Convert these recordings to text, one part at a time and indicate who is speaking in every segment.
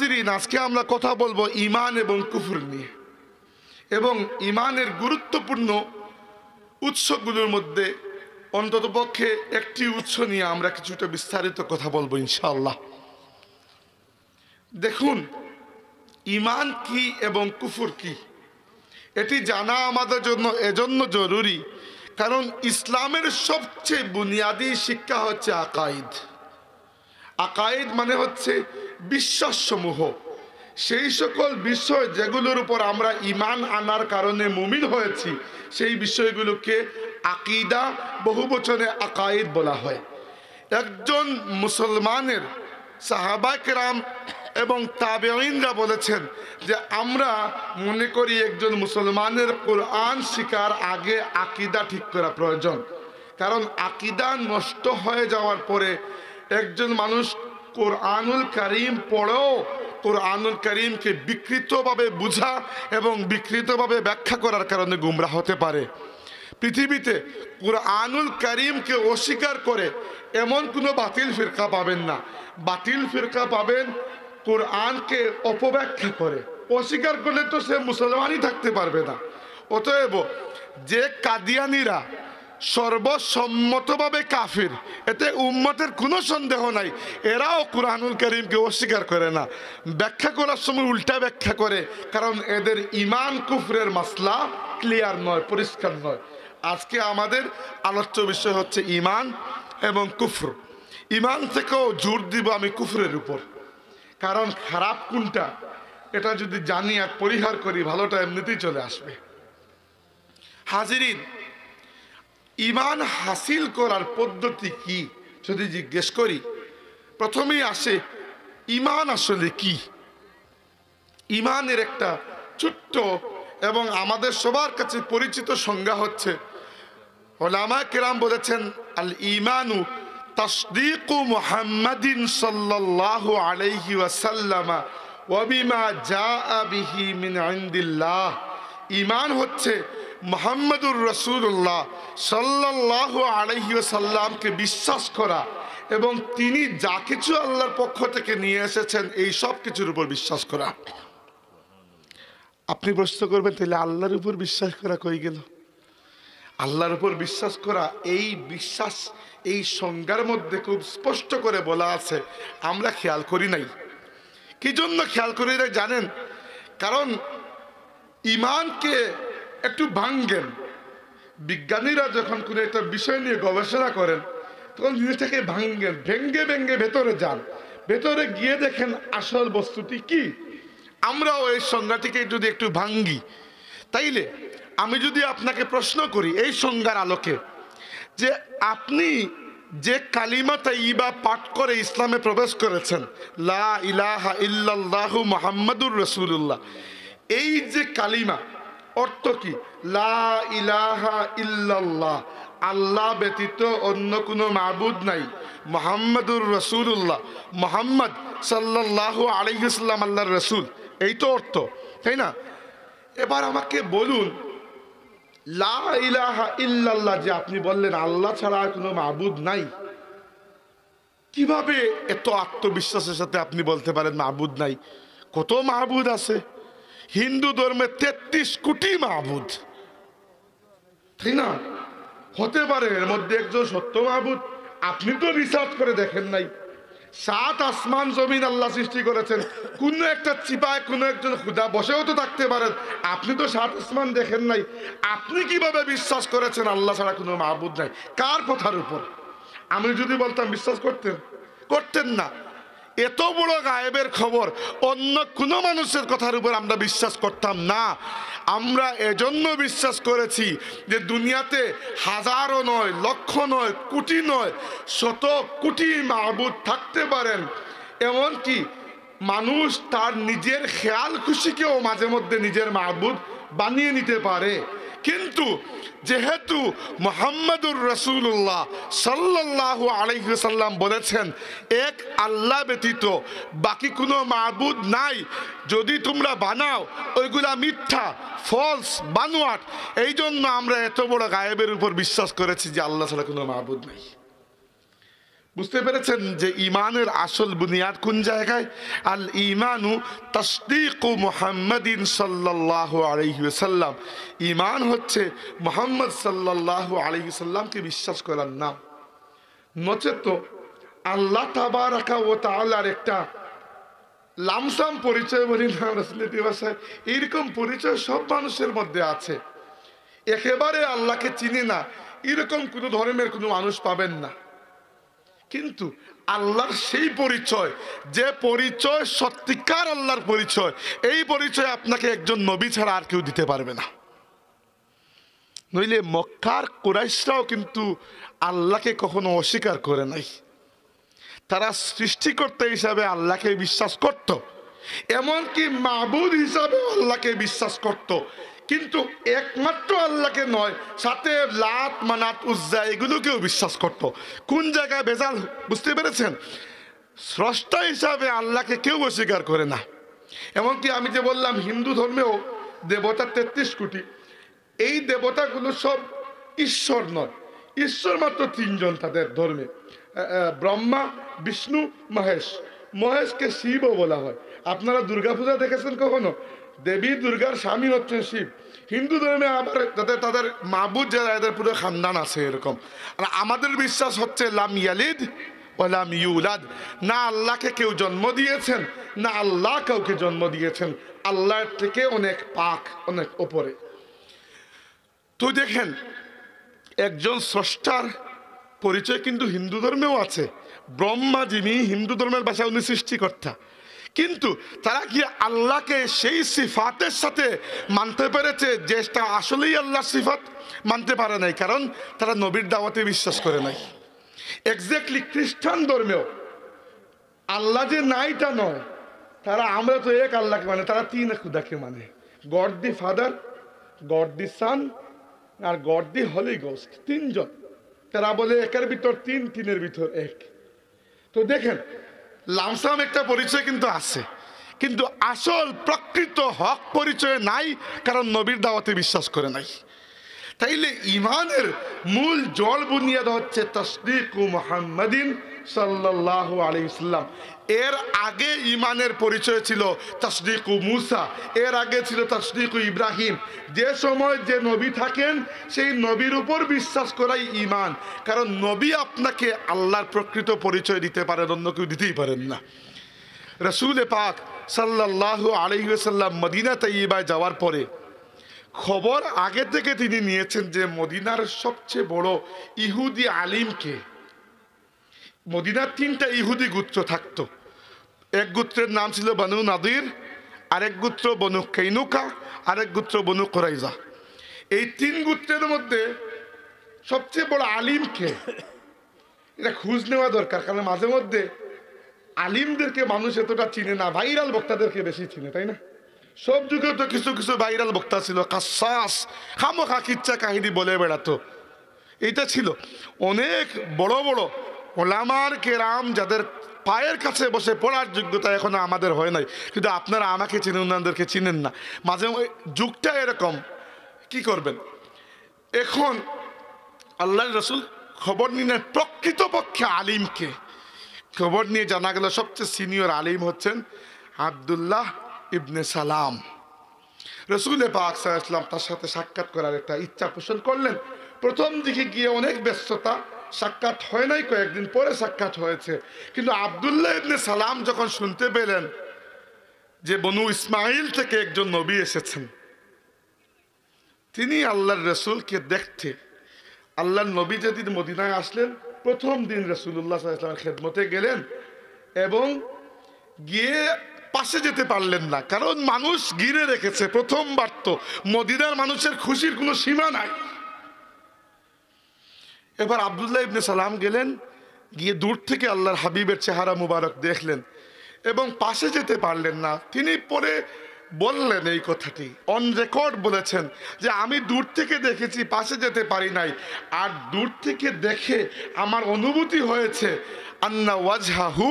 Speaker 1: হাজিরিন, আজকে আমরা কথা বলবো ঈমান এবং কুফর নিয়ে, এবং ঈমানের গুরুত্বপূর্ণ উৎসগুলোর মধ্যে অন্ততপক্ষে একটি উৎস নিয়ে আমরা কিছুটা বিস্তারিত কথা বলবো ইনশাআল্লাহ। দেখুন, ঈমান কি এবং কুফর কি এটি জানা আমাদের জন্য এজন্য জরুরি, কারণ ইসলামের সবচেয়ে বুনিয়াদী শিক্ষা হচ্ছে আকাইদ। আকাইদ মানে হচ্ছে বিশ্বাসসমূহ, সেই সকল বিষয় যেগুলোর উপর আমরা ঈমান আনার কারণে মুমিন হয়েছি, সেই বিষয়গুলোকে আকিদা, বহুবচনে আকাইদ বলা হয়। একজন মুসলমানের সাহাবা কেরাম এবং তাবেঈনরা বলেছেন যে আমরা মনে করি একজন মুসলমানের কোরআন শিখার আগে আকিদা ঠিক করা প্রয়োজন, কারণ আকিদা নষ্ট হয়ে যাওয়ার পরে একজন মানুষ কোরআনুল কারীম পড়েও কোরআনুল কারীমকে বিকৃতভাবে বুঝা এবং বিকৃতভাবে ব্যাখ্যা করার কারণে গুমরাহ হতে পারে। পৃথিবীতে কোরআনুল কারীমকে অস্বীকার করে এমন কোনো বাতিল ফিরকা পাবেন না। বাতিল ফিরকা পাবেন কোরআনকে অপব্যাখ্যা করে। অস্বীকার করলে তো সে মুসলমানই থাকতে পারবে না। অতএব যে কাদিয়ানীরা সর্বসম্মতভাবে কাফির, এতে উম্মতের কোনো সন্দেহ নাই, এরাও কোরআনুল কারীমকে অস্বীকার করে না, ব্যাখ্যা করার সময় উল্টা ব্যাখ্যা করে, কারণ এদের ঈমান কুফরের মাসলা ক্লিয়ার নয়, পরিষ্কার নয়। আজকে আমাদের আলোচ্য বিষয় হচ্ছে ঈমান এবং কুফর। ঈমান থেকেও জোর দিব আমি কুফরের উপর, কারণ খারাপ কোনটা এটা যদি জানি আর পরিহার করি, ভালোটা এমনিতেই চলে আসবে। হাজিরিন, ঈমান হাসিল করার পদ্ধতি কি যদি জিজ্ঞেস করি, প্রথমেই আসে ঈমান আসলে কি। ঈমানের একটা ছোট্ট এবং আমাদের সবার কাছে পরিচিত সংজ্ঞা হচ্ছে, উলামা কেরাম বলেছেন, আল ঈমানু তাসদীকু মুহাম্মাদিন সাল্লাল্লাহু আলাইহি ওয়াসাল্লাম ওয়া বিমা জাআ বিহি মিন ইনদিল্লাহ। ঈমান হচ্ছে মুহাম্মদুর রাসূলুল্লাহ সাল্লাল্লাহু আলাইহি ওয়াসাল্লামকে বিশ্বাস করা এবং তিনি যা কিছু আল্লাহর পক্ষ থেকে নিয়ে এসেছেন এই সব কিছুর উপর বিশ্বাস করা। আপনি প্রশ্ন করবেন, তাহলে আল্লাহর উপর বিশ্বাস করা কই গেল? আল্লাহর উপর বিশ্বাস করা, এই বিশ্বাস এই সংজ্ঞার মধ্যে খুব স্পষ্ট করে বলা আছে, আমরা খেয়াল করি নাই। কি জন্য খেয়াল করি নাই জানেন? কারণ ঈমানকে একটু ভাঙ্গেন। বিজ্ঞানীরা যখন কোনো একটা বিষয় নিয়ে গবেষণা করেন তখন জিনিসটাকে ভাঙ্গেন, ভেঙ্গে ভেঙ্গে ভেতরে যান, ভেতরে গিয়ে দেখেন আসল বস্তুটি কি। আমরাও এই সংজ্ঞাটিকে যদি একটু ভাঙ্গি, তাইলে আমি যদি আপনাকে প্রশ্ন করি এই সংজ্ঞার আলোকে, যে আপনি যে কালিমা তাইয়্যিবা পাঠ করে ইসলামে প্রবেশ করেছেন, লা ইলাহা ইল্লাল্লাহু মুহাম্মাদুর রাসূলুল্লাহ, এই যে কালিমা অর্থ কি? লা ইলাহা ইল্লাল্লাহ, আল্লাহ ব্যতীত অন্য কোনো মাবুদ নাই, মুহাম্মাদুর রাসূলুল্লাহ, মুহাম্মদ সাল্লাল্লাহু আলাইহি ওয়াসাল্লাম আল্লাহর রাসূল, এই তো অর্থ, তাই না? এবার আমাকে বলুন, লা ইলাহা ইল্লাল্লাহ যে আপনি বললেন আল্লাহ ছাড়া আর কোনো মাবুদ নাই, কিভাবে এত আত্মবিশ্বাসের সাথে আপনি বলতে পারেন মাবুদ নাই? কত মাবুদ আছে? হিন্দু ধর্মে 33 কোটি মাবুদ, তাই না? হতে পারে এর মধ্যে একজন সত্য মাবুদ। আপনি তো রিসার্চ করে দেখেন নাই। 7 আসমান জমিন আল্লাহ সৃষ্টি করেছেন, কোন একটা চিপায় কোন একজন খুদা বসেও তো থাকতে পারেন। আপনি তো 7 আসমান দেখেন নাই, আপনি কিভাবে বিশ্বাস করেছেন আল্লাহ ছাড়া কোনো মাবুদ নাই? কার কথার উপর? আমি যদি বলতাম বিশ্বাস করতেন না। এত বড় গায়েবের খবর অন্য কোনো মানুষের কথার উপর আমরা বিশ্বাস করতাম না। আমরা এজন্য বিশ্বাস করেছি যে দুনিয়াতে হাজারো নয়, লক্ষ নয়, কোটি নয়, শত কোটি মাবুদ থাকতে পারেন। এমনকি মানুষ তার নিজের খেয়াল খুশিকেও মাঝে মধ্যে নিজের মাবুদ বানিয়ে নিতে পারে। কিন্তু যেহেতু মুহাম্মাদুর রাসূলুল্লাহ সাল্লাল্লাহু আলাইহি ওয়াসাল্লাম বলেছেন এক আল্লাহ ব্যতীত বাকি কোনো মাবুদ নাই, যদি তোমরা বানাও ওইগুলা মিথ্যা, ফলস, বানোয়াট। এই জন্য আমরা এত বড় গায়েবের উপর বিশ্বাস করেছি যে আল্লাহ ছাড়া কোনো মাবুদ নাই। বুঝতে পেরেছেন যে ইমানের আসল বুনিয়াদ কোন জায়গায়? আল ইমানু তাসদীকু মুহাম্মাদিন সাল্লাল্লাহু আলাইহি ওয়াসাল্লাম। ইমান হচ্ছে মুহাম্মদ সাল্লাল্লাহু আলাইহি ওয়াসাল্লামকে বিশ্বাস করার নাম। নচেত আল্লাহ তাবারাকা ওয়া তাআলার একটা লামসাম পরিচয় বলি না রাসূলের ভাষায়, এরকম পরিচয় সব মানুষের মধ্যে আছে। একেবারে আল্লাহকে চিনি না এরকম কোনো ধর্মের কোনো মানুষ পাবেন না। কিন্তু আল্লাহর সেই পরিচয়, যে পরিচয় সত্যিকার আল্লাহর পরিচয়, এই পরিচয় আপনাকে একজন নবী ছাড়া আর কেউ দিতে পারবে না। নইলে মক্কার কুরাইশরাও কিন্তু আল্লাহকে কখনো অস্বীকার করে নাই। তারা সৃষ্টিকর্তা হিসাবে আল্লাহকে বিশ্বাস করত, এমনকি মাবুদ হিসাবে আল্লাহকে বিশ্বাস করত, কিন্তু একমাত্র আল্লাহকে নয়, সাথে লাত মানাত উজ্জা এগুলোকেও বিশ্বাস করত। কোন জায়গায় ভেজাল বুঝতে পেরেছেন? স্রষ্টা হিসাবে আল্লাহকে কেউ অস্বীকার করে না। এমনকি আমি যে বললাম হিন্দু ধর্মেও দেবতা 33 কোটি, এই দেবতাগুলো সব ঈশ্বর নয়, ঈশ্বর মাত্র 3 জন তাদের ধর্মে, ব্রহ্মা, বিষ্ণু, মহেশ। মহেশকে শিবও বলা হয়। আপনারা দুর্গাপূজা দেখেছেন কখনো? দেবী দুর্গার স্বামী হচ্ছেন শিব। হিন্দু ধর্মে আবার তাদের মাবুদ যারা, এদের পুরো খানদান আছে এরকম। আর আমাদের বিশ্বাস হচ্ছে লাম ইয়ালিদ ওয়া লাম ইউলাদ, না আল্লাহকে কেউ জন্ম দিয়েছেন, না আল্লাহ কাউকে জন্ম দিয়েছেন, আল্লাহর থেকে অনেক পাক, অনেক ওপরে। তো দেখেন, একজন স্রষ্টার পরিচয় কিন্তু হিন্দু ধর্মেও আছে। ব্রহ্মা যিনি, হিন্দু ধর্মের ভাষায় উনি সৃষ্টিকর্তা, কিন্তু তারা কি আল্লাহকে সেই সিফাতের সাথে মানতে পেরেছে যেটা আসলেই আল্লাহর সিফাত? মানতে পারে নাই, কারণ তারা নবীর দাওয়াতে বিশ্বাস করে নাই। এক্স্যাক্টলি খ্রিস্টান ধর্মেও আল্লাহ যে নাই তা নয়, তারা আমরা তো এক আল্লাহকে মানে, তারা 3 খুদাকে মানে, God the Father, God the Son আর গড দি হলি গোস্ট। 3 জন। তারা বলে একের ভিতর 3, 3-এর ভিতর 1। তো দেখেন, লামসাম একটা পরিচয় কিন্তু আছে, কিন্তু আসল প্রকৃত হক পরিচয় নাই, কারণ নবীর দাওয়াতে বিশ্বাস করে নাই। তাইলে ইমানের মূল জল বুনিয়াদ হচ্ছে তাসদীকু মুহাম্মাদিন সাল্লাল্লাহু আলাইহি ওয়াসাল্লাম। এর আগে ইমানের পরিচয় ছিল তাসদীকু মুসা, এর আগে ছিল তাসদীকু ইব্রাহিম। যে সময় যে নবী থাকেন সেই নবীর উপর বিশ্বাস করাই ইমান, কারণ নবী আপনাকে আল্লাহর প্রকৃত পরিচয় দিতে পারেন, অন্য কেউ দিতেই পারেন না। রাসূল পাক সাল্লাল্লাহু আলাইহি ওয়াসাল্লাম মদিনা তাইয়্যিবায় যাওয়ার পরে খবর আগে থেকে তিনি নিয়েছেন যে মদিনার সবচেয়ে বড় ইহুদি আলিমকে। মদিনার 3টা ইহুদি গোত্র থাকতো। এক গোত্রের নাম ছিল বনু নাদির, আরেক গোত্র বনু কাইনুকা, আরেক গোত্র বনু কুরাইজা। এই 3 গোত্রের মধ্যে সবচেয়ে বড় আলিমকে, এটা খোঁজ নেওয়া দরকার, কারণ মাঝে মধ্যে আলিমদেরকে মানুষ এতটা চিনে না, ভাইরাল বক্তাদেরকে বেশি চিনে, তাই না? সব যুগে তো কিছু কিছু ভাইরাল বক্তা ছিল, কাসাস, খামোখা কিচ্ছা কাহিনী বলে বেড়াতো। এইটা ছিল। অনেক বড় বড় ওলামার কেরাম যাদের পায়ের কাছে বসে পড়ার যোগ্যতা এখনো আমাদের হয় নাই, কিন্তু আপনারা আমাকে চিনেন, ওনাদেরকে চিনেন না। মাঝে যুগটা এরকম, কি করবেন? এখন আল্লাহর রাসূল খবর নিলেন প্রকৃতপক্ষে আলিমকে। খবর নিয়ে জানা গেল সবচেয়ে সিনিয়র আলিম হচ্ছেন আব্দুল্লাহ ইবনে সালাম। রাসূল পাক সাল্লাল্লাহু আলাইহি ওয়াসাল্লাম তার সাথে সাক্ষাৎ করার একটা ইচ্ছা পোষণ করলেন। প্রথম দিকে গিয়ে অনেক ব্যস্ততা, সাক্ষাৎ হয় নাই, কয়েকদিন পরে সাক্ষাৎ হয়েছে। কিন্তু আব্দুল্লাহ ইবনে সালাম যখন শুনতে পেলেন যে বনু ইসমাইল থেকে একজন নবী এসেছেন, তিনি আল্লাহর রাসূলকে দেখতে, আল্লাহর নবী যেদিন মদিনায় আসলেন প্রথম দিন রাসূলুল্লাহ সাল্লাল্লাহু আলাইহি ওয়াসাল্লামের খেদমতে গেলেন এবং গিয়ে পাশে যেতে পারলেন না, কারণ মানুষ ঘিরে রেখেছে। প্রথমবার তো মদিনার মানুষের খুশির কোনো সীমা নাই। এবার আব্দুল্লাহ ইবনে সালাম গেলেন, গিয়ে দূর থেকে আল্লাহর হাবিবের চেহারা মুবারক দেখলেন এবং পাশে যেতে পারলেন না। তিনি পরে বললেন এই কথাটি, অন রেকর্ড বলেছেন যে আমি দূর থেকে দেখেছি, পাশে যেতে পারি নাই, আর দূর থেকে দেখে আমার অনুভূতি হয়েছে আন্না ওয়াজহাহু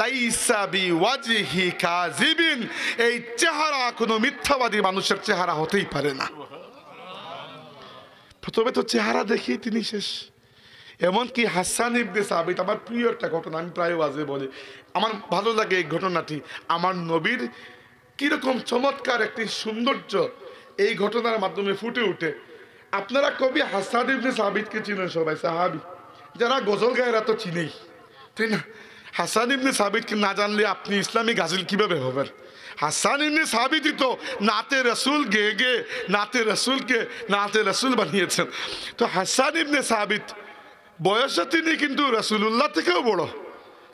Speaker 1: লাইসা বিওয়াজহি কাযিবিন, এই চেহারা কোনো মিথ্যাবাদী মানুষের চেহারা হতেই পারে না। প্রথমে তো চেহারা দেখি তিনি শেষ। এমনকি হাসান ইবনে সাবিত, আমার প্রিয় একটা ঘটনা, আমি প্রায় ওয়াজে বলি, আমার ভালো লাগে এই ঘটনাটি। আমার নবীর কিরকম চমৎকার একটি সৌন্দর্য এই ঘটনার মাধ্যমে ফুটে উঠে। আপনারা কবি হাসান ইবনে সাবিতকে চিনেন সবাই, সাহাবি, যারা গজল গায়েরা তো চিনেই, তাই না? হাসান ইবনে সাবিতকে না জানলে আপনি ইসলামী গাজিল কিভাবে হবেন? হাসান ইবনে সাবিতই তো নাতে রসুল গেয়ে গেয়ে নাতে রসুলকে নাতে রসুল বানিয়েছেন। তো হাসান ইবনে সাবিত বয়সে তিনি কিন্তু রসুলুল্লাহ থেকেও বড়,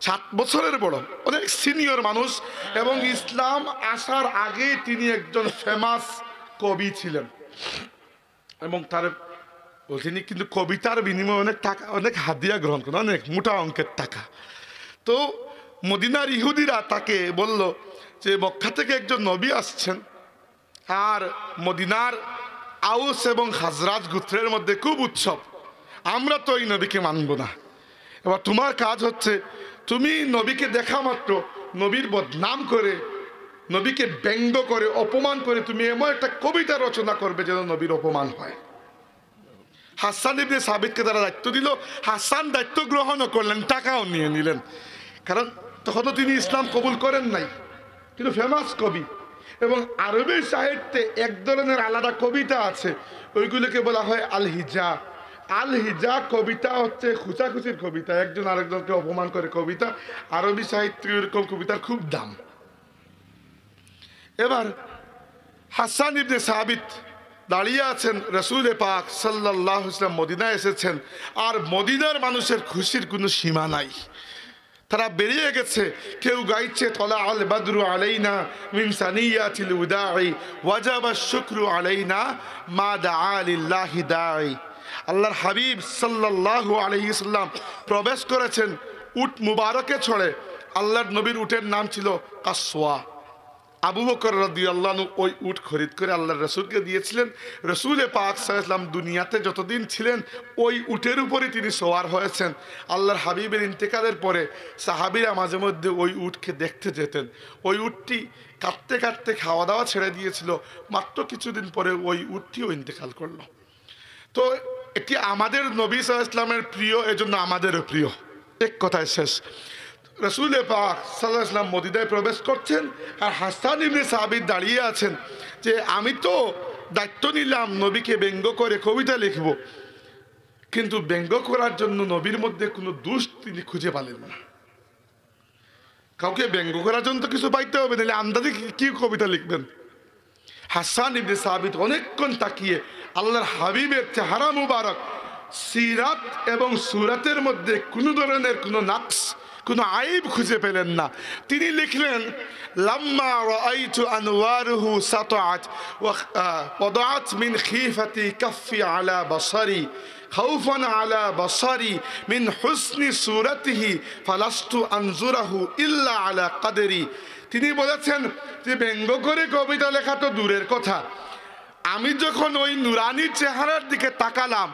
Speaker 1: 7 বছরের বড়, অনেক সিনিয়র মানুষ। এবং ইসলাম আসার আগে তিনি একজন ফেমাস কবি ছিলেন। এবং তার তিনি কিন্তু কবিতার বিনিময়ে অনেক টাকা, অনেক হাদিয়া গ্রহণ করেন, অনেক মোটা অঙ্কের টাকা। তো মদিনার ইহুদিরা তাকে বলল যে মক্কা থেকে একজন নবী আসছেন, আর মদিনার আউস এবং খাজরাজ গোত্রের মধ্যে খুব উৎসব, আমরা তো এই নবীকে মানব না। এবার তোমার কাজ হচ্ছে তুমি নবীকে দেখা মাত্র নবীর বদনাম করে, নবীকে ব্যঙ্গ করে, অপমান করে তুমি এমন একটা কবিতা রচনা করবে যেন নবীর অপমান হয়। হাসান ইবনে সাবিতকে তারা দায়িত্ব দিল। হাসান দায়িত্ব গ্রহণও করলেন, টাকাও নিয়ে নিলেন, কারণ তখনও তিনি ইসলাম কবুল করেন নাই, কিন্তু ফেমাস কবি। এবং আরবি সাহিত্যে এক ধরনের আলাদা কবিতা আছে, ওইগুলোকে বলা হয় আল হিজা। আল হিজা কবিতা হচ্ছে খুচাখুচির কবিতা, একজন আরেকজনকে অপমান করে কবিতা। আরবি সাহিত্যে এরকম কবিতার খুব দাম। এবার হাসান ইবনে সাবিত দাঁড়িয়ে আছেন, রসুল পাক সাল্লাল্লাহু আলাইহি ওয়াসাল্লাম মদিনায় এসেছেন, আর মদিনার মানুষের খুশির কোনো সীমা নাই। তারা বেরিয়ে গেছে, কেউ গাইছে তলা আল বাদরু আলাইনা মিন সানিয়াতিল উদাই ওয়াজাবা শুকরু আলাইনা মা দাআ লিল্লাহি দাঈ। আল্লাহর হাবিব সাল্লাল্লাহু আলাইহি সাল্লাম প্রবেশ করেছেন উট মুবারকে ছড়ে। আল্লাহর নবীর উটের নাম ছিল কাসওয়া। আবু বকর রাদিয়াল্লাহু আনহু ওই উট খরিদ করে আল্লাহর রসুলকে দিয়েছিলেন। রসুল পাক সাল্লাল্লাহু আলাইহি ওয়াসাল্লাম দুনিয়াতে যতদিন ছিলেন ওই উটের উপরই তিনি সওয়ার হয়েছেন। আল্লাহর হাবিবের ইন্তেকালের পরে সাহাবীরা মাঝে মধ্যে ওই উটকে দেখতে যেতেন। ওই উটটি কাঁদতে কাঁদতে খাওয়া দাওয়া ছেড়ে দিয়েছিল, মাত্র কিছুদিন পরে ওই উটটিও ইন্তেকাল করলো। তো এটি আমাদের নবী সাল্লাল্লাহু আলাইহি ওয়াসাল্লামের প্রিয়, এজন্য আমাদেরও প্রিয়। এক কথায় শেষ। রসুল পাক সাল্লাল্লাহু আলাইহি ওয়াসাল্লাম মদিনায় প্রবেশ করছেন, আর হাসান ইবনে সাবিত দাঁড়িয়ে আছেন যে আমি তো দায়িত্ব নিলাম নবীকে ব্যঙ্গ করে কবিতা লিখব, কিন্তু ব্যঙ্গ করার জন্য নবীর মধ্যে কোনো দোষ তিনি খুঁজে পেলেন না। কাউকে ব্যঙ্গ করার জন্য তো কিছু পাইতে হবে, নাহলে আন্দাজে কি কবিতা লিখবেন? হাসান ইবনে সাবিত অনেকক্ষণ তাকিয়ে আল্লাহর হাবিবের চেহারা মুবারক, সিরাত এবং সুরাতের মধ্যে কোনো ধরনের কোনো নাকস, কোনো আইব খুঁজে পেলেন না। তিনি লিখলেন লাম্মা রাআইতু আনওয়ারুহু সাতাআত ওয়াদাআত মিন খিফাতি কাফি আলা বাসারি খাউফান আলা বাসারি মিন হুসনি সূরাতিহি ফালাস্তু আনজুরাহু ইল্লা আলা কদরি। তিনি বলেছেন যে ব্যঙ্গ করে কবিতা লেখা তো দূরের কথা, আমি যখন ওই নুরানি চেহারার দিকে তাকালাম,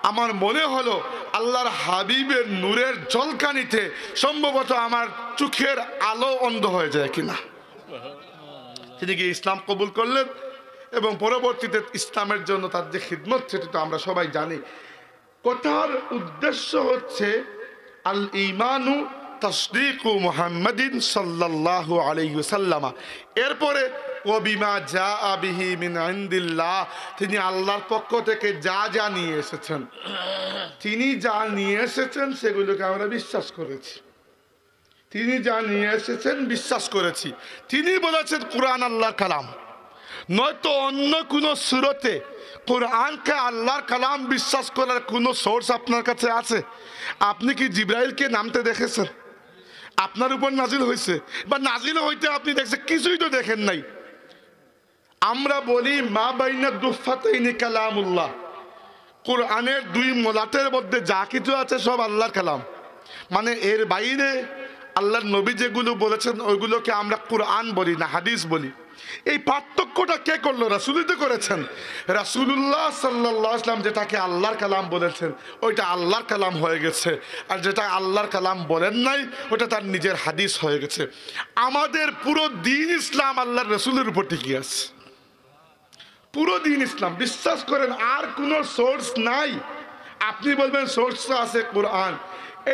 Speaker 1: আমার মনে হলো আল্লাহর হাবিবের নূরের ঝলকানিতে সম্ভবত আমার চোখের আলো অন্ধ হয়ে যায় কিনা। তিনি কি ইসলাম কবুল করলেন এবং পরবর্তীতে ইসলামের জন্য তার যে খিদমত সেটা তো আমরা সবাই জানি। কথার উদ্দেশ্য হচ্ছে আল ঈমানু তাসদীকু মুহাম্মাদিন সাল্লাল্লাহু আলাইহি ওয়াসাল্লাম। এরপরে ওবিমা জাআ বিহি মিন ইনদিল্লাহ, তিনি আল্লাহর পক্ষ থেকে যা যা নিয়ে এসেছেন, তিনি যা নিয়ে এসেছেন সেগুলোকে আমরা বিশ্বাস করেছি। তিনি যা নিয়ে এসেছেন বিশ্বাস করেছি। তিনি বলেছেন কুরআন আল্লাহর কালাম, নয়তো অন্য কোনো সূরতে কোরআনকে আল্লাহর কালাম বিশ্বাস করার কোনো সোর্স আপনার কাছে আছে? আপনি কি জিবরাইলকে নামতে দেখেছেন? আপনার উপর নাজিল হয়েছে বা নাজিল হইতে আপনি দেখছেন? কিছুই তো দেখেন নাই। আমরা বলি মা বাইনা দুফাতাইনি কালামুল্লাহ, কোরআনের দুই মোলাতের মধ্যে যা কিছু আছে সব আল্লাহর কালাম। মানে এর বাইরে আল্লাহর নবী যেগুলো বলেছেন ওইগুলোকে আমরা কোরআন বলি না, হাদিস বলি। এই পার্থক্যটা কে করলো? রাসূলই তো করেছেন। রাসূলুল্লাহ সাল্লাল্লাহু আলাইহি ওয়াসাল্লাম যেটাকে আল্লাহর কালাম বলেছেন ওইটা আল্লাহর কালাম হয়ে গেছে, আর যেটা আল্লাহর কালাম বলেন নাই ওটা তার নিজের হাদিস হয়ে গেছে। আমাদের পুরো দিন ইসলাম আল্লাহর রাসূলের উপর টিকে আছে। পুরো দিন ইসলাম বিশ্বাস করেন, আর কোনো সোর্স নাই। আপনি বলবেন সোর্স আছে কোরআন।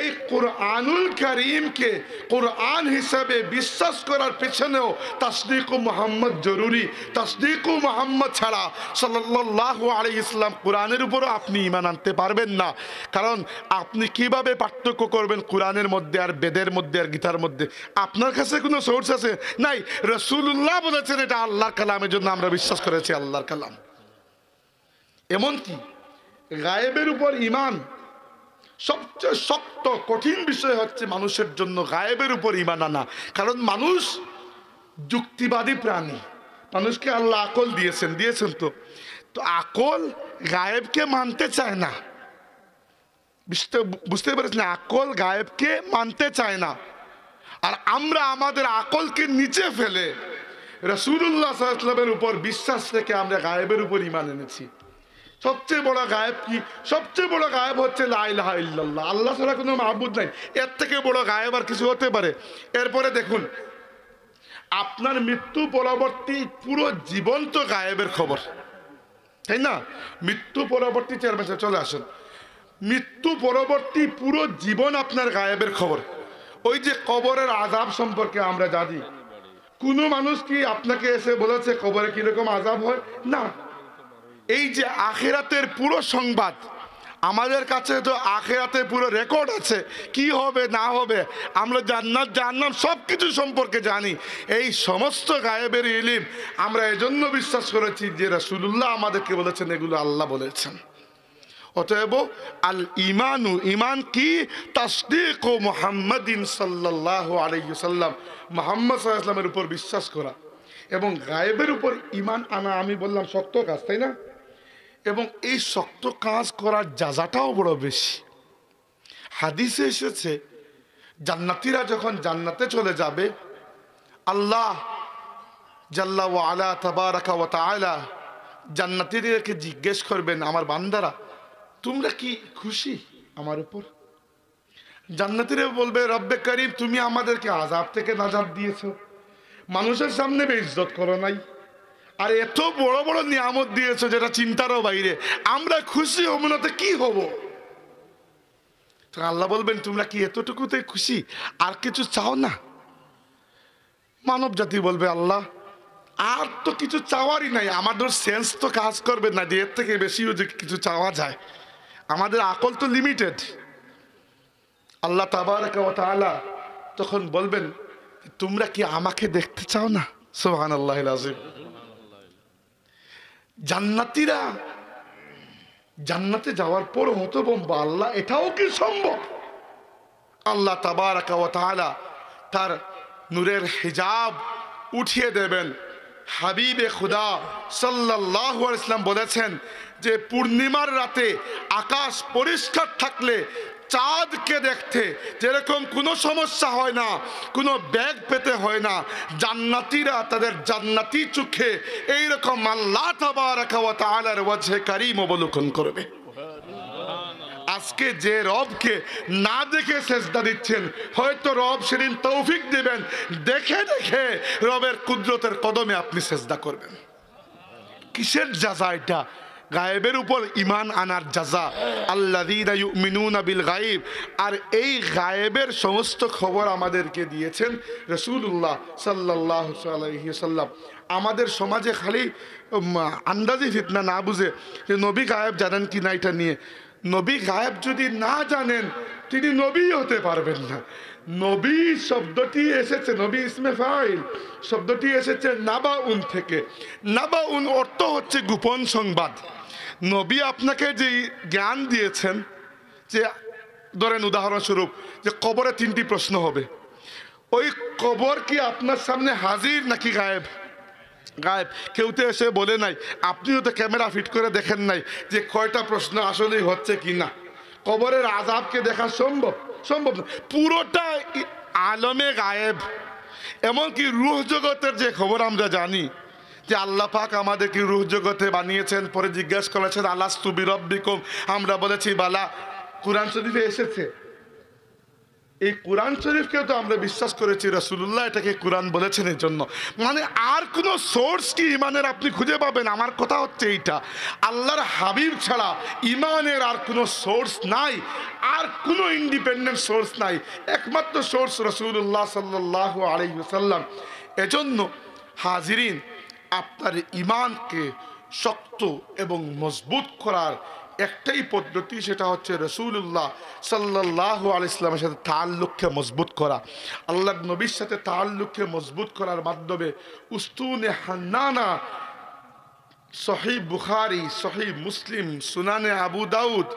Speaker 1: এই কোরআনুল কারীমকে কোরআন হিসাবে বিশ্বাস করার পেছনেও তাসদীকু মুহাম্মদ জরুরি। তাসদীকু মুহাম্মদ ছাড়া সাল্লাল্লাহু আলাইহি ইসলাম কোরআনের উপরও আপনি ঈমান আনতে পারবেন না। কারণ আপনি কিভাবে পার্থক্য করবেন কোরআনের মধ্যে আর বেদের মধ্যে আর গীতার মধ্যে? আপনার কাছে কোনো সোর্স আছে? নাই। রাসূলুল্লাহ বলেছেন এটা আল্লাহর কালামের জন্য আমরা বিশ্বাস করেছি আল্লাহর কালাম। এমনকি গায়েবের উপর ঈমান সবচেয়ে শক্ত কঠিন বিষয় হচ্ছে মানুষের জন্য গায়েবের উপর ঈমান আনা। কারণ মানুষ যুক্তিবাদী প্রাণী। মানুষকে আল্লাহ আকল দিয়েছেন তো আকল গায়েবকে মানতে চায় না। বুঝতে পেরেছেন? আকল গায়েবকে মানতে চায় না। আর আমরা আমাদের আকলকে নিচে ফেলে রাসূলুল্লাহ সাল্লাল্লাহু আলাইহি ওয়াসাল্লামের উপর বিশ্বাস রেখে আমরা গায়েবের উপর ঈমান এনেছি। সবচেয়ে বড় গায়েব কি? সবচেয়ে বড় গায়েব হচ্ছে লা ইলাহা ইল্লাল্লাহ, আল্লাহ ছাড়া কোনো মাবুদ নাই। এর থেকে বড় গায়েব আর কিছু হতে পারে? এরপরে দেখুন, আপনার মৃত্যু পরবর্তী পুরো জীবন তো গায়েবের খবর, তাই না? মৃত্যু পরবর্তী চেয়ারম্যান চলে আসুন, মৃত্যু পরবর্তী পুরো জীবন আপনার গায়েবের খবর। ওই যে কবরের আযাব সম্পর্কে আমরা জানি, কোনো মানুষ কি আপনাকে এসে বলেছে কবরে কিরকম আযাব হয়? না। এই যে আখিরাতের পুরো সংবাদ, আমাদের কাছে তো আখিরাতের পুরো রেকর্ড আছে, কি হবে না হবে, আমরা জান্নাত জাহান্নাম সব কিছু সম্পর্কে জানি। এই সমস্ত গায়েবের ইলম আমরা এজন্য বিশ্বাস করেছি যে রাসূলুল্লাহ আমাদেরকে বলেছেন, এগুলো আল্লাহ বলেছেন। অতএব আল ঈমানু, ঈমান কি? তাসদীকু মুহাম্মাদিন সাল্লাল্লাহু আলাইহি ওয়াসাল্লাম, মুহাম্মদ সাল্লাল্লাহু আলাইহি ওয়াসাল্লামের উপর বিশ্বাস করা। এবং গায়েবের উপর ঈমান আনা, আমি বললাম শক্ত কাজ, তাই না? এবং এই শক্ত কাজ করার জাযাটাও বড় বেশি। হাদিসে এসেছে জান্নাতীরা যখন জান্নাতে চলে যাবে, আল্লাহ জাল্লা ওয়া আলা তাবারাকা ওয়া তাআলা জান্নাতীদেরকে জিজ্ঞেস করবেন, আমার বান্দারা তোমরা কি খুশি আমার উপর? জান্নাতীরা বলবে, রব্বে করিম তুমি আমাদেরকে আযাব থেকে নাজাত দিয়েছো, মানুষের সামনে বেইজ্জত করো নাই, আর এত বড় বড় নিয়ামত দিয়েছো যেটা চিন্তারও বাইরে, আমরা খুশি হব না তো কি হব? তো আল্লাহ বলবেন, তোমরা কি এতটুকুতে খুশি, আর কিছু চাও না? মানব জাতি বলবে, আল্লাহ আর তো কিছু চাওয়ারই নাই, আমাদের সেন্স তো কাজ করবে না যে এর থেকে বেশিও যে কিছু চাওয়া যায়, আমাদের আকল তো লিমিটেড। আল্লাহ তাবারাকা ওয়া তাআলা তখন বলবেন, তোমরা কি আমাকে দেখতে চাও না? সুবহানাল্লাহিল আযীম। জান্নাতীরা জান্নাতে যাওয়ার পর হতভম্ব, আল্লাহ এটাও কি সম্ভব? আল্লাহ তাবারাকা ওয়া তাআলা তার নূরের হিজাব উঠিয়ে দেবেন। হাবিবে খুদা সাল্লাল্লাহু আলাইহি ওয়াসাল্লাম বলেছেন যে পূর্ণিমার রাতে আকাশ পরিষ্কার থাকলে চাঁদকে দেখতে যেরকম কোনো সমস্যা হয় না, কোনো ব্যাগ পেতে হয় না, জান্নাতীরা তাদের জান্নাতি চোখে এইরকম আল্লাহ তাবারাকা ওয়া তাআলার ওয়াজহে কারীম অবলোকন করবে। আজকে যে রবকে না দেখে সেজদা দিচ্ছেন, হয়তো রব সেদিন তৌফিক দিবেন, দেখে দেখে রবের কুদরতের কদমে আপনি সেজদা করবেন। কিসের জাযা এটা? গায়েবের উপর ঈমান আনার জাযা। আল্লাযীনা ইউমিনুনা বিল গায়ব। আর এই গায়েবের সমস্ত খবর আমাদেরকে দিয়েছেন রাসূলুল্লাহ সাল্লাল্লাহু আলাইহি ওয়াসাল্লাম। আমাদের সমাজে খালি আন্দাজি ফিতনা না বুঝে যে নবী গায়েব জানেন কি না এটা নিয়ে। নবী গায়েব যদি না জানেন তিনি নবী হতে পারবেন না। নবী শব্দটি এসেছে, নবী ইসমে ফাইল শব্দটি এসেছে নাবাউন থেকে। নাবাউন অর্থ হচ্ছে গোপন সংবাদ। নবী আপনাকে যে জ্ঞান দিয়েছেন, যে ধরেন উদাহরণস্বরূপ যে কবরে 3টি প্রশ্ন হবে, ওই কবর কি আপনার সামনে হাজির নাকি গায়েব? গায়েব। কেউ তো এসে বলে নাই, আপনিও তো ক্যামেরা ফিট করে দেখেন নাই যে কয়টা প্রশ্ন আসলেই হচ্ছে কি না। কবরের আযাবকে দেখা সম্ভব? সম্ভব না। পুরোটা আলমে গায়েব। এমনকি রূহ জগতের যে খবর আমরা জানি যে আল্লাহ পাক আমাদেরকে রূহ জগতে বানিয়েছেন, পরে জিজ্ঞেস করেছেন আলাস্তু বিরব্বিকুম, আমরা বলেছি বালা। কোরআন শরীফে এসেছে এই কোরআন শরীফকেও তো আমরা বিশ্বাস করেছি রাসূলুল্লাহ এটাকে কোরআন বলেছেন এর জন্য। মানে আর কোনো সোর্স কি ইমানের আপনি খুঁজে পাবেন? আমার কথা হচ্ছে এইটা, আল্লাহর হাবিব ছাড়া ইমানের আর কোনো সোর্স নাই, আর কোনো ইন্ডিপেন্ডেন্ট সোর্স নাই, একমাত্র সোর্স রাসূলুল্লাহ সাল্লাল্লাহু আলাইহি ওয়াসাল্লাম। এজন্য হাজিরিন, আপনার ইমানকে শক্ত এবং মজবুত করার একটাই পদ্ধতি, সেটা হচ্ছে রাসূলুল্লাহ সাল্লাল্লাহু আলাইহি ওয়াসাল্লামের সাথে তাআল্লুককে মজবুত করা। আল্লাহর নবীর সাথে তাআল্লুককে মজবুত করার মাধ্যমে উস্তুনে হান্নানা, সহিহ বুখারী, সহিহ মুসলিম, সুনানে আবু দাউদ,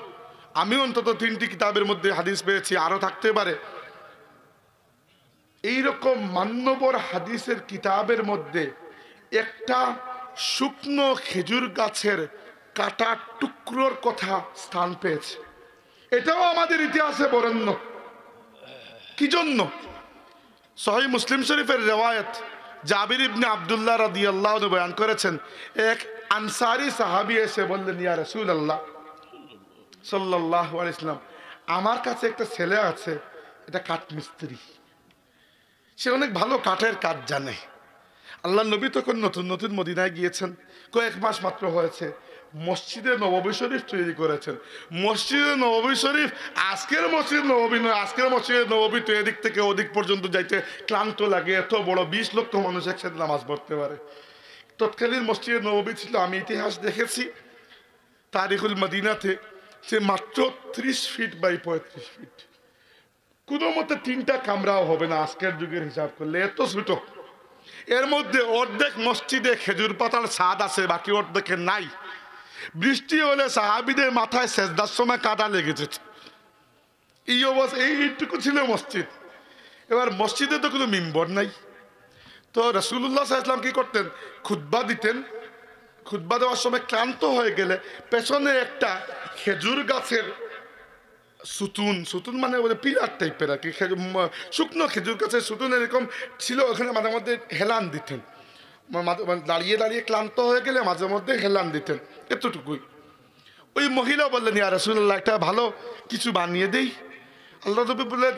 Speaker 1: আমি অন্তত 3টি কিতাবের মধ্যে হাদিস পেয়েছি, আরও থাকতে পারে। এইরকম মান্যবর হাদিসের কিতাবের মধ্যে একটা শুকনো খেজুর গাছের কাটা টুকরোর কথা স্থান পেয়েছে। এটাও আমাদের ইতিহাসে বরেণ্য। কি জন্য? সহিহ মুসলিম শরীফের রিওয়ায়াত, জাবির ইবনে আব্দুল্লাহ রাদিয়াল্লাহু আনহু বয়ান করেছেন, এক আনসারী সাহাবী এসে বললেন, ইয়া রাসূলুল্লাহ সাল্লাল্লাহু আলাইহি ওয়াসাল্লাম, আমার কাছে একটা ছেলে আছে, এটা কাঠমিস্ত্রি, সে অনেক ভালো কাঠের কাজ জানে। আল্লাহ নবী তখন নতুন নতুন মদিনায় গিয়েছেন, কয়েক মাস মাত্র হয়েছে, মসজিদে নববী শরীফ তৈরি করেছেন। মসজিদে নববী শরীফ আজকের মসজিদ নববী নয়, আজকের মসজিদে নববী তো এদিক থেকে ওদিক পর্যন্ত যাইতে ক্লান্ত লাগে, এত বড় 20 লক্ষ মানুষ একসাথে নামাজ পড়তে পারে। তৎকালীন মসজিদে নববী ছিল, আমি ইতিহাস দেখেছি তারিখুল মদিনাতে, যে মাত্র 30 ফিট বাই 35 ফিট, কোনো মতে 3টা কামরাও হবে না আজকের যুগের হিসাব করলে, এত ছোট। এর মধ্যে অর্ধেক মসজিদে খেজুর পাতার ছাদ আছে, বাকি অর্ধেকের নাই। বৃষ্টি হলে সাহাবীদের মাথায় সেজদার সময় কাদা লেগেছে। এই অবস্থা, এইটুকু ছিল মসজিদ। এবার মসজিদে তো কোনো মিম্বর নাই, তো রাসূলুল্লাহ সাল্লাল্লাহু আলাইহি ওয়াসাল্লাম কি করতেন? খুতবা দিতেন। খুতবা দেওয়ার সময় ক্লান্ত হয়ে গেলে পেছনে একটা খেজুর গাছের সুতুন, সুতুন মানে ওদের পিলার টাইপের আর কি, শুকনো খেজুর গাছের সুতুন এরকম ছিল, ওখানে মাঝে মধ্যে হেলান দিতেন। দাঁড়িয়ে দাঁড়িয়ে ক্লান্ত হয়ে গেলে মাঝে মধ্যে হেলান দিতেন, এতটুকুই। ওই মহিলা বললেন, ইয়া রাসূলুল্লাহ, একটা ভালো কিছু বানিয়ে দেই। আল্লাহ নবী বললেন,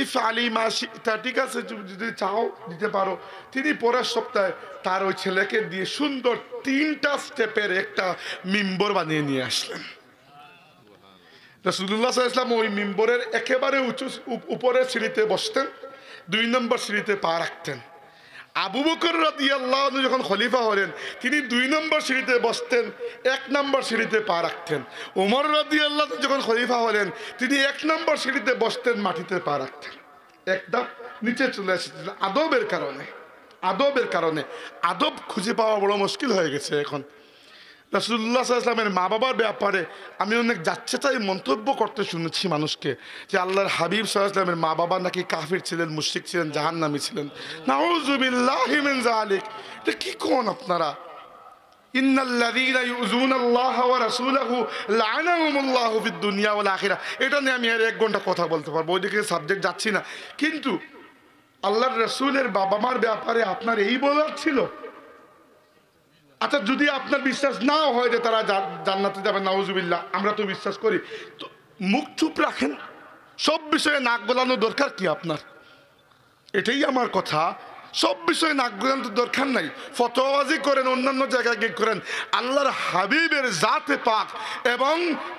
Speaker 1: ইফআলি মা শি'তা, ঠিক আছে যদি চাও দিতে পারো। তিনি পরের সপ্তাহে তার ওই ছেলেকে দিয়ে সুন্দর 3টা স্টেপের একটা মিম্বর বানিয়ে নিয়ে আসলেন। রাসূলুল্লাহ সাল্লাল্লাহু আলাইহি ওয়াসাল্লাম ওই মিম্বরের একেবারে উঁচু উপরের সিঁড়িতে বসতেন, 2 নম্বর সিঁড়িতে পা রাখতেন। আবু বকর রাদিয়াল্লাহু আনহু যখন খলিফা হলেন, তিনি 2 নম্বর সিঁড়িতে বসতেন, 1 নম্বর সিঁড়িতে পা রাখতেন। ওমর রাদিয়াল্লাহু আনহু যখন খলিফা হলেন, তিনি 1 নম্বর সিঁড়িতে বসতেন, মাটিতে পা রাখতেন। একদম নিচে চলে এসেছিলেন আদবের কারণে। আদবের কারণে আদব খুঁজে পাওয়া বড় মুশকিল হয়ে গেছে এখন। রাসূলুল্লাহ সাল্লাল্লাহু আলাইহি ওয়াসাল্লামের মা বাবার ব্যাপারে আমি অনেক যাচ্ছে তাই মন্তব্য করতে শুনেছি মানুষকে, যে আল্লাহর হাবিব সাল্লাল্লাহু আলাইহি ওয়াসাল্লামের মা বাবা নাকি কাফির ছিলেন, মুশরিক ছিলেন, জাহান্নামী ছিলেন। নাউযু বিল্লাহি মিন যালিক। এটা কি কোন আপনারা? ইন্নাল্লাযীনা ইউযুনাল্লাহা ওয়া রাসূলাহু লা'নাহুমুল্লাহু ফিদ দুনিয়া ওয়াল আখিরাহ। এটা নিয়ে আমি আর 1 ঘন্টা কথা বলতে পারবো, ওইদিকে সাবজেক্ট যাচ্ছি না। কিন্তু আল্লাহর রাসূলের বাবা মার ব্যাপারে আপনার এই বলার ছিল? আচ্ছা, যদি আপনার বিশ্বাস না হয় যে তারা জান্নাতে যাবে, নাউজুবিল্লাহ, আমরা তো বিশ্বাস করি, তো মুখ চুপ রাখেন। সব বিষয়ে নাক গলানোর দরকার কি আপনার? এটাই আমার কথা। সব বিষয়ে নাক গলানোর দরকার নাই। ফতোয়াবাজি করেন, অন্যান্য জায়গায় গিয়ে করেন। আল্লাহর হাবিবের জাতে পাক এবং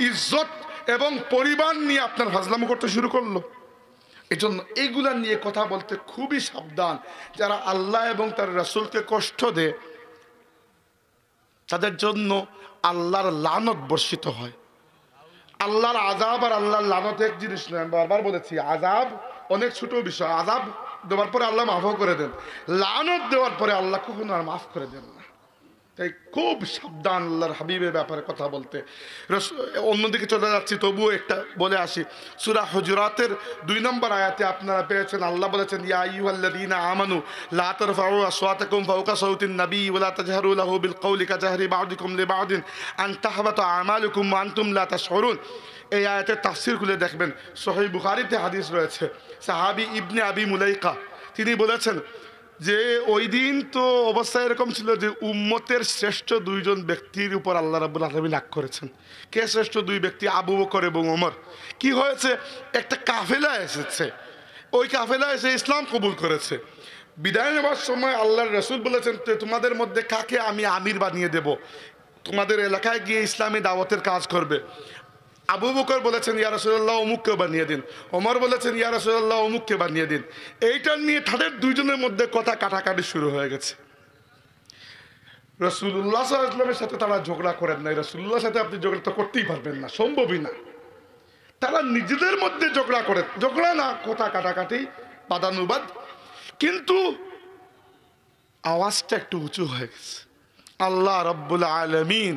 Speaker 1: ইজ্জত এবং পরিবার নিয়ে আপনার ফাজলামো করতে শুরু করলো। এজন্য এইগুলা নিয়ে কথা বলতে খুবই সাবধান। যারা আল্লাহ এবং তার রাসূলকে কষ্ট দেয়, তাদের জন্য আল্লাহর লানত বর্ষিত হয়। আল্লাহর আযাব আর আল্লাহর লানত এক জিনিস নয়। আমি বারবার বলেছি, আযাব অনেক ছোট বিষয়। আযাব দেওয়ার পরে আল্লাহ মাফও করে দেন, লানত দেওয়ার পরে আল্লাহ কখনো আর মাফ করে দেন না। তাই খুব সাবধান আল্লাহর হাবিবের ব্যাপারে কথা বলতে। অন্যদিকে চলে যাচ্ছি, তবুও একটা বলে আসি। সূরা হুজুরাতের 2 নম্বর আয়াতে আপনারা পেয়েছেন, আল্লাহ বলেছেন, ইয়া আইয়ুহাল্লাযীনা আমানু লা তারফাউ আসওয়াতাকুম ফাওকা সাওতিন নবী ওয়া লা তাজহারু লাহু বিল কওলি কাজহরি বা'দিকুম লিবা'দিন আন তাহবাতা আমালুকুম ওয়া আনতুম লা তাশউরুন। এই আয়াতের তাফসীর খুলে দেখবেন, সহিহ বুখারীতে হাদিস রয়েছে। সাহাবী ইবনে আবি মুলাইকা তিনি বলেছেন যে ওই দিন তো অবস্থা এরকম ছিল যে উম্মতের শ্রেষ্ঠ 2 জন ব্যক্তির উপর আল্লাহ রাব্বুল আলামিন রাগ করেছেন। কে শ্রেষ্ঠ 2 ব্যক্তি? আবু বকর এবং ওমর। কি হয়েছে? একটা কাফেলা এসেছে, ওই কাফেলা এসে ইসলাম কবুল করেছে। বিদায় নেওয়ার সময় আল্লাহর রাসূল বলেছেন, তোমাদের মধ্যে কাকে আমি আমির বানিয়ে দেব, তোমাদের এলাকায় গিয়ে ইসলামী দাওয়াতের কাজ করবে। আবু বকর বলেছেন, ইয়া রাসূলুল্লাহ অমুককে বানিয়ে দিন। ওমর বলেছেন, ইয়া রাসূলুল্লাহ অমুককে বানিয়ে দিন। এইটা নিয়ে তাদের দুইজনের মধ্যে কথা কাটাকাটি শুরু হয়ে গেছে। রাসূলুল্লাহ সাল্লাল্লাহু আলাইহি ওয়াসাল্লামের সাথে তারা ঝগড়া করেন নাই। রাসূলুল্লাহর সাথে আপনি ঝগড়া তো করতেই পারবেন না, সম্ভবই না। তারা নিজেদের মধ্যে ঝগড়া করেন, ঝগড়া না, কথা কাটাকাটি, বাদানুবাদ, কিন্তু আওয়াজটা একটু উঁচু হয়ে গেছে। আল্লাহ রাব্বুল আলামিন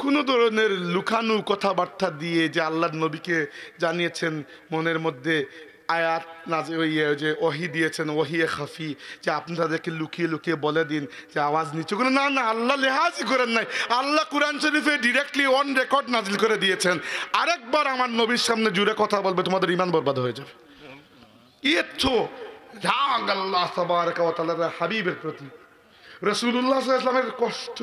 Speaker 1: কোনো ধরনের লুকানো কথাবার্তা দিয়ে যে আল্লাহর নবীকে জানিয়েছেন, মনের মধ্যে আয়াত যে ওহী দিয়েছেন, ওহিয়ে খাফি, যে আপনি তাদেরকে লুকিয়ে লুকিয়ে বলে দিন যে আওয়াজ নিচু করে, না না, আল্লাহ লেহাজই করেন নাই। আল্লাহ কুরআন শরীফে ডিরেক্টলি অন রেকর্ড নাজিল করে দিয়েছেন, আরেকবার আমার নবীর সামনে জুড়ে কথা বলবে তোমাদের ঈমান বরবাদ হয়ে যাবে। তো রাগ আল্লাহ তাবারক ওয়া তাআলার হাবিবের প্রতি, রাসূলুল্লাহ সাল্লাল্লাহু আলাইহি ওয়াসাল্লামের কষ্ট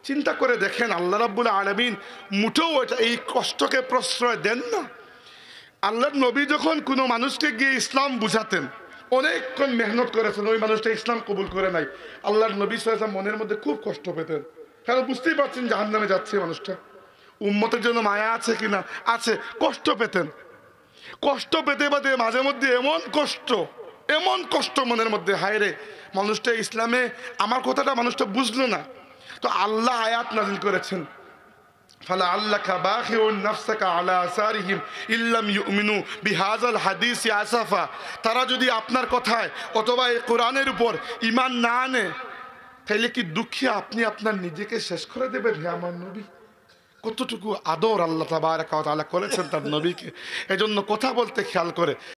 Speaker 1: চিন্তা করে দেখেন। আল্লাহ রাব্বুল আলামিন মুঠেও এই কষ্টকে প্রশ্রয় দেন না। আল্লাহর নবী যখন কোনো মানুষকে গিয়ে ইসলাম বুঝাতেন, অনেকক্ষণ মেহনত করেছেন, ওই মানুষটা ইসলাম কবুল করে নাই, আল্লাহর নবী সাল্লাল্লাহু আলাইহি ওয়াসাল্লাম মনের মধ্যে খুব কষ্ট পেতেন। কারণ বুঝতেই পারছেন জাহান্নামে যাচ্ছে মানুষটা, উম্মতের জন্য মায়া আছে কিনা, আছে, কষ্ট পেতেন। কষ্ট পেতে পেতে মাঝে মধ্যে এমন কষ্ট মনের মধ্যে, হায় রে, মানুষটা ইসলামে, আমার কথাটা মানুষটা বুঝলো না। তো আল্লাহ আয়াত নাযিল করেছেন, ফালা আল্লাকা বাখিউন নাফসাকা আলা আসারিহিম ইল্লাম ইউমিনু বিহাযাল হাদিসি আসাফা। তারা যদি আপনার কথায় অথবা এই কোরআনের উপর ঈমান না আনে, তাহলে কি দুঃখে আপনি আপনার নিজেকে শেষ করে দেবেন? হে আমার নবী, কতটুকু আদর আল্লাহ তাবারক ওয়া তাআলা করেছেন তার নবীকে। এজন্য কথা বলতে খেয়াল করে